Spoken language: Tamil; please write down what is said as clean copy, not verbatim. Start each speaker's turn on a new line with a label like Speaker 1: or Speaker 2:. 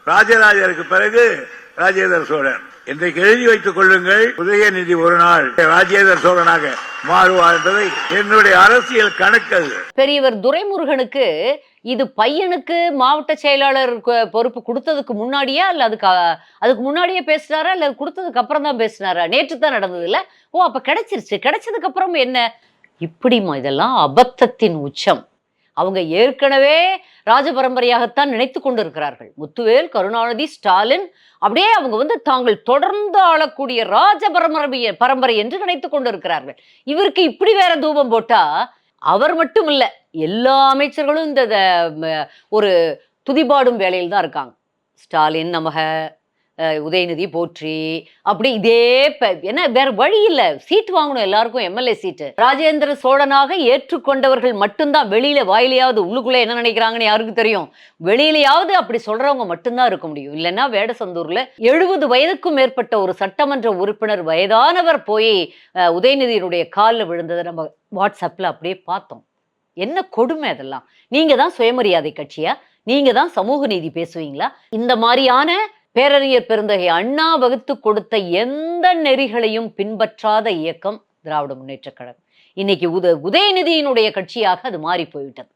Speaker 1: ராஜராஜருக்கு பிறகு ராஜேந்திர சோழன். இன்றைக்கு எழுதி வைத்துக் கொள்ளுங்கள், உதயநிதி ஒரு நாள் ராஜேந்திர சோழனாக மாறுவார் என்பதை என்னுடைய அரசியல் கணக்கு.
Speaker 2: பெரியவர் துரைமுருகனுக்கு இது பையனுக்கு மாவட்ட செயலாளர் பொறுப்பு கொடுத்ததுக்கு முன்னாடியா இல்ல அதுக்கு முன்னாடியே பேசினாரா இல்ல கொடுத்ததுக்கு அப்புறம் தான் பேசினாரா? நேற்று தான் நடந்தது இல்ல? ஓ, அப்ப கிடைச்சிருச்சு. கிடைச்சதுக்கு அப்புறம் என்ன இப்படிமா? இதெல்லாம் அபத்தத்தின் உச்சம். அவங்க ஏற்கனவே ராஜ பரம்பரையாகத்தான் நினைத்து கொண்டிருக்கிறார்கள். முத்துவேல், கருணாநிதி, ஸ்டாலின் அப்படியே அவங்க தாங்கள் தொடர்ந்து ஆளக்கூடிய ராஜ பரம்பரை என்று நினைத்துக் கொண்டிருக்கிறார்கள். இவருக்கு இப்படி வேற தூபம் போட்டா அவர் மட்டும் இல்ல, எல்லா அமைச்சர்களும் இந்த ஒரு துதிபாடும் வேலையில் தான் இருக்காங்க. ஸ்டாலின் நமக, உதயநிதி போற்றி, அப்படி இதே என்ன வேற வழி இல்ல. சீட் வாங்கணும் எல்லாருக்கும், எம்எல்ஏ சீட்டு. ராஜேந்திர சோழனாக ஏற்றுக்கொண்டவர்கள் மட்டும்தான் வெளியில வாயிலையாவது, உள்ளுக்குள்ள என்ன நினைக்கிறாங்கன்னு யாருக்கு தெரியும்? வெளியிலையாவது அப்படி சொல்றவங்க மட்டும்தான் இருக்க முடியும். இல்லைன்னா வேடசந்தூர்ல 70 வயதுக்கும் மேற்பட்ட ஒரு சட்டமன்ற உறுப்பினர் வயதானவர் போய் உதயநிதியினுடைய காலில் விழுந்ததை நம்ம வாட்ஸ்அப்ல அப்படியே பார்த்தோம். என்ன கொடுமை அதெல்லாம்! நீங்க தான் சுயமரியாதை கட்சியா? நீங்க தான் சமூக நீதி பேசுவீங்களா? இந்த மாதிரியான பேரறிஞர் பெருந்தகை அண்ணா வகுத்து கொடுத்த எந்த நெறிகளையும் பின்பற்றாத இயக்கம் திராவிட முன்னேற்றக் கழகம். இன்னைக்கு உதயநிதியினுடைய கட்சியாக அது மாறி போய்விட்டது.